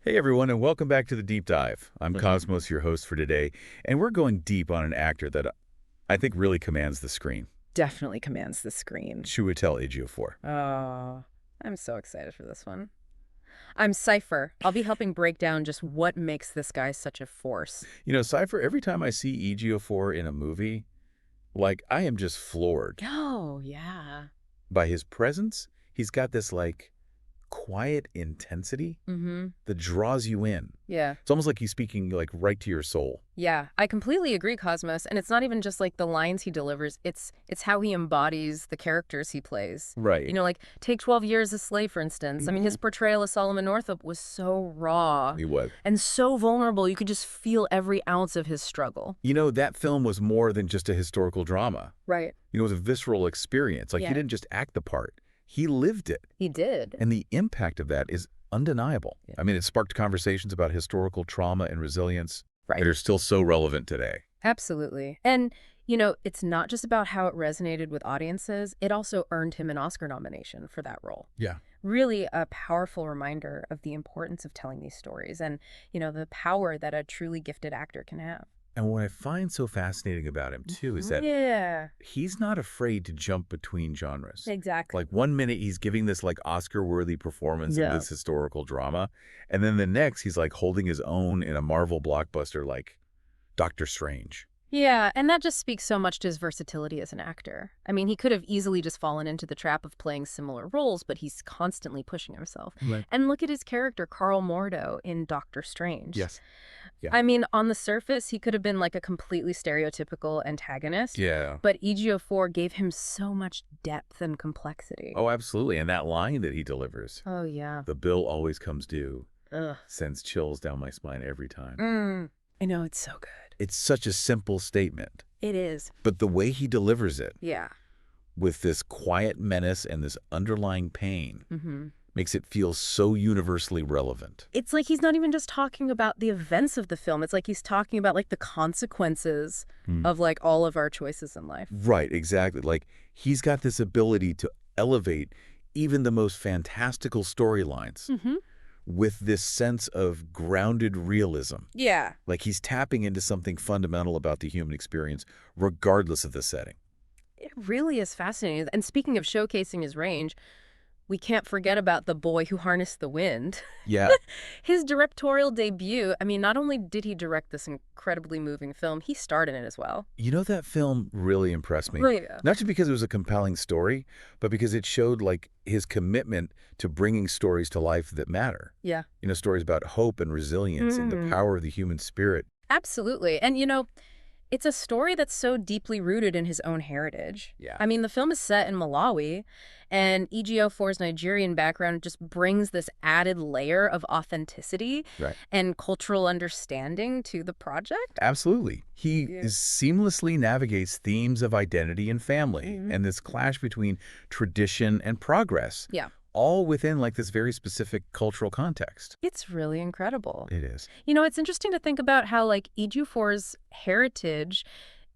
Hey everyone, and welcome back to the Deep Dive. I'm Cosmos, your host for today, and we're going deep on an actor that I think really commands the screen. Definitely commands the screen. Chiwetel Ejiofor. Oh, I'm so excited for this one. I'm Cypher. I'll be helping break down just what makes this guy such a force. You know, Cypher, every time I see Ejiofor in a movie, I am just floored Oh, yeah. by his presence. He's got this, quiet intensity Mm-hmm. that draws you in. Yeah. It's almost like he's speaking, right to your soul. Yeah, I completely agree, Cosmos. And it's not even just like the lines he delivers, it's how he embodies the characters he plays. Right. You know, like take 12 Years a Slave, for instance. I mean, his portrayal of Solomon Northup was so raw He was. and so vulnerable. You could just feel every ounce of his struggle. You know, that film was more than just a historical drama. Right. You know, it was a visceral experience. He Yeah. didn't just act the part. He lived it. He did. And the impact of that is undeniable. Yeah. I mean, it sparked conversations about historical trauma and resilience Right. that are still so relevant today. Absolutely. And, you know, it's not just about how it resonated with audiences. It also earned him an Oscar nomination for that role. Yeah. Really a powerful reminder of the importance of telling these stories and, you know, the power that a truly gifted actor can have. And what I find so fascinating about him, too, is that Yeah, he's not afraid to jump between genres. exactly. Like, one minute he's giving this, Oscar-worthy performance in Yeah. this historical drama, and then the next he's, holding his own in a Marvel blockbuster like Doctor Strange. Yeah, and that just speaks so much to his versatility as an actor. I mean, he could have easily just fallen into the trap of playing similar roles, but he's constantly pushing himself. Right. And look at his character, Carl Mordo, in Doctor Strange. Yes. Yeah. I mean, on the surface, he could have been like a completely stereotypical antagonist. Yeah. But Ejiofor gave him so much depth and complexity. Oh, absolutely. And that line that he delivers, Oh, yeah. "The bill always comes due," Ugh. sends chills down my spine every time. I know, it's so good. It's such a simple statement, It is. but the way he delivers it Yeah. with this quiet menace and this underlying pain Mm-hmm. makes it feel so universally relevant. It's like he's not even just talking about the events of the film. It's like he's talking about the consequences of all of our choices in life. Right, exactly. He's got this ability to elevate even the most fantastical storylines Mm-hmm. with this sense of grounded realism. Yeah. He's tapping into something fundamental about the human experience, regardless of the setting. It really is fascinating. And speaking of showcasing his range, we can't forget about The Boy Who Harnessed the Wind. Yeah. His directorial debut, I mean, not only did he direct this incredibly moving film, he starred in it as well. You know, that film really impressed me. Really? Not just because it was a compelling story, but because it showed his commitment to bringing stories to life that matter. Yeah. You know, stories about hope and resilience and the power of the human spirit. Absolutely. And, you know, it's a story that's so deeply rooted in his own heritage. Yeah. I mean, the film is set in Malawi, and Ejiofor's Nigerian background just brings this added layer of authenticity Right. and cultural understanding to the project. Absolutely. He Yeah. seamlessly navigates themes of identity and family and this clash between tradition and progress. Yeah. All within this very specific cultural context. It's really incredible. It is. You know, it's interesting to think about how, Ejiofor's heritage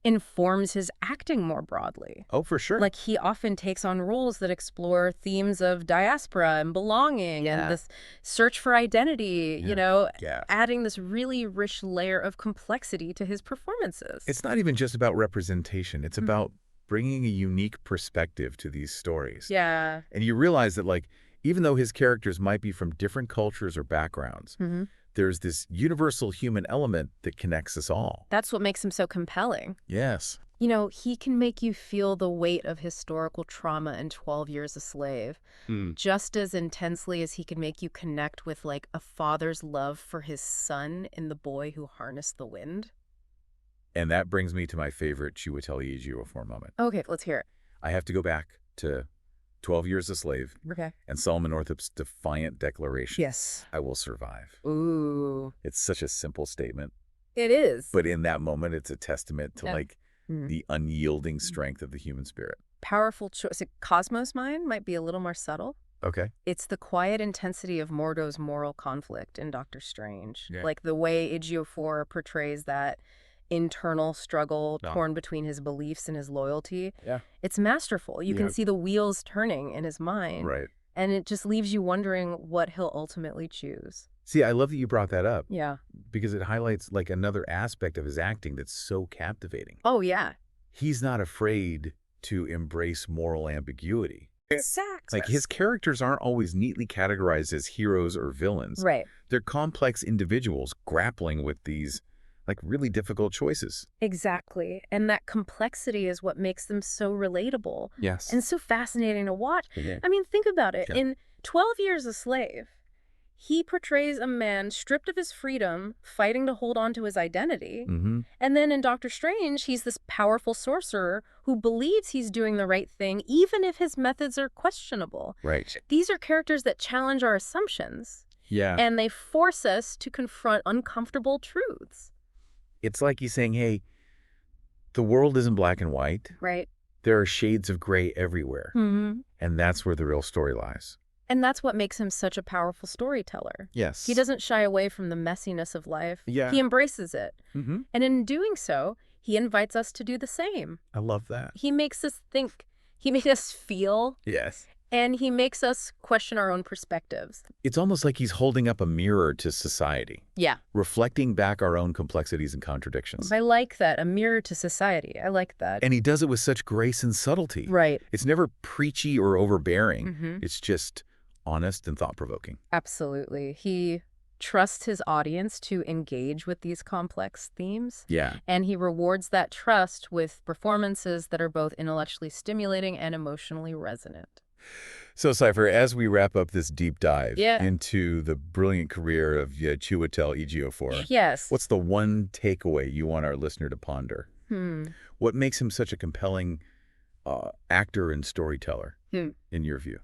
informs his acting more broadly. Oh, for sure. He often takes on roles that explore themes of diaspora and belonging Yeah. and this search for identity, Yeah. you know, Yeah. adding this really rich layer of complexity to his performances. It's not even just about representation. It's about bringing a unique perspective to these stories. Yeah. And you realize that, even though his characters might be from different cultures or backgrounds, there's this universal human element that connects us all. That's what makes him so compelling. Yes. You know, he can make you feel the weight of historical trauma in 12 Years a Slave just as intensely as he can make you connect with, a father's love for his son in The Boy Who Harnessed the Wind. And that brings me to my favorite Chiwetel Ejiofor moment. Okay, let's hear it. I have to go back to 12 Years a Slave Okay. and Solomon Northup's defiant declaration. Yes. I will survive. Ooh. It's such a simple statement, It is. but in that moment, it's a testament to Yeah. the unyielding strength of the human spirit. Powerful choice. Cosmos Mind might be a little more subtle. Okay. It's the quiet intensity of Mordo's moral conflict in Doctor Strange. Yeah. The way Ejiofor portrays that internal struggle No. torn between his beliefs and his loyalty. Yeah. It's masterful. You Yeah. can see the wheels turning in his mind. Right. And it just leaves you wondering what he'll ultimately choose. See, I love that you brought that up Yeah. because it highlights like another aspect of his acting that's so captivating. Oh, yeah. He's not afraid to embrace moral ambiguity. Exactly. Like his characters aren't always neatly categorized as heroes or villains. Right. They're complex individuals grappling with these like really difficult choices. Exactly. And that complexity is what makes them so relatable. Yes. And so fascinating to watch. Yeah. I mean, think about it. Yeah. In 12 Years a Slave, he portrays a man stripped of his freedom, fighting to hold on to his identity. Mm-hmm. And then in Doctor Strange, he's this powerful sorcerer who believes he's doing the right thing, even if his methods are questionable. Right. These are characters that challenge our assumptions, Yeah. and they force us to confront uncomfortable truths. It's like he's saying, hey, the world isn't black and white. Right. There are shades of gray everywhere. Mm-hmm. And that's where the real story lies. And that's what makes him such a powerful storyteller. Yes. He doesn't shy away from the messiness of life. Yeah. He embraces it. Mm-hmm. And in doing so, he invites us to do the same. I love that. He makes us think. He makes us feel. Yes. And he makes us question our own perspectives. It's almost like he's holding up a mirror to society, Yeah. reflecting back our own complexities and contradictions. I like that. A mirror to society. I like that. And he does it with such grace and subtlety. Right. It's never preachy or overbearing. Mm-hmm. It's just honest and thought-provoking. Absolutely. He trusts his audience to engage with these complex themes. Yeah. And he rewards that trust with performances that are both intellectually stimulating and emotionally resonant. So, Cypher, as we wrap up this deep dive Yeah. into the brilliant career of Chiwetel Ejiofor, Yes. what's the one takeaway you want our listener to ponder? What makes him such a compelling actor and storyteller, in your view?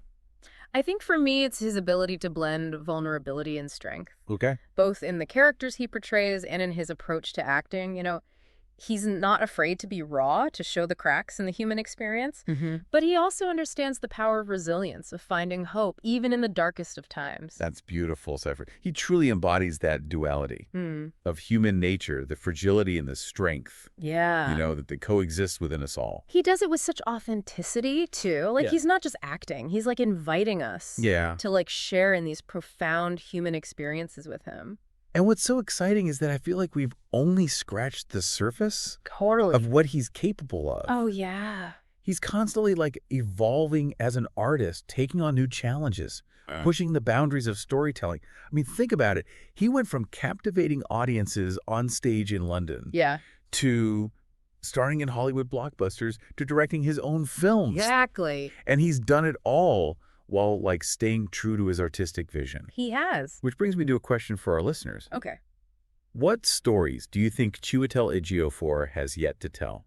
I think for me, it's his ability to blend vulnerability and strength, Okay. both in the characters he portrays and in his approach to acting. You know, he's not afraid to be raw, to show the cracks in the human experience, but he also understands the power of resilience, of finding hope, even in the darkest of times. That's beautiful, Cypher. He truly embodies that duality of human nature, the fragility and the strength, Yeah. that they coexist within us all. He does it with such authenticity, too. Like, Yeah. he's not just acting. He's, like, inviting us Yeah. to, like, share in these profound human experiences with him. And what's so exciting is that I feel like we've only scratched the surface Totally. of what he's capable of. Oh, yeah. He's constantly like evolving as an artist, taking on new challenges, pushing the boundaries of storytelling. I mean, think about it. He went from captivating audiences on stage in London Yeah. to starring in Hollywood blockbusters to directing his own films. Exactly. And he's done it all while like staying true to his artistic vision. He has. Which brings me to a question for our listeners. Okay. What stories do you think Chiwetel Ejiofor has yet to tell?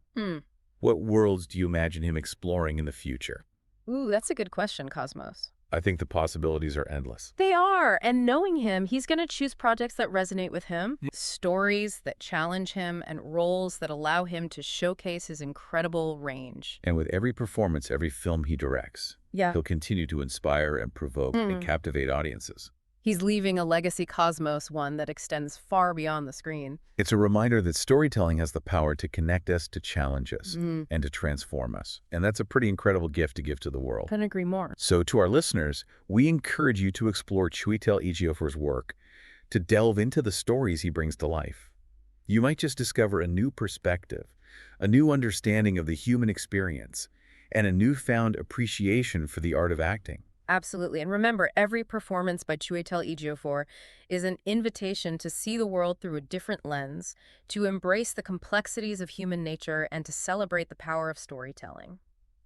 What worlds do you imagine him exploring in the future? Ooh, that's a good question, Cosmos. I think the possibilities are endless. They are. And knowing him, he's going to choose projects that resonate with him, stories that challenge him, and roles that allow him to showcase his incredible range. And with every performance, every film he directs, Yeah. he'll continue to inspire and provoke and captivate audiences. He's leaving a legacy Cosmos, one that extends far beyond the screen. It's a reminder that storytelling has the power to connect us, to challenge us, and to transform us. And that's a pretty incredible gift to give to the world. Couldn't agree more. So to our listeners, we encourage you to explore Chiwetel Ejiofor's work, to delve into the stories he brings to life. You might just discover a new perspective, a new understanding of the human experience, and a newfound appreciation for the art of acting. Absolutely. And remember, every performance by Chiwetel Ejiofor is an invitation to see the world through a different lens, to embrace the complexities of human nature, and to celebrate the power of storytelling.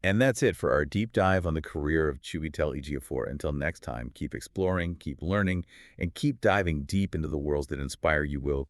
And that's it for our deep dive on the career of Chiwetel Ejiofor. Until next time, keep exploring, keep learning, and keep diving deep into the worlds that inspire you will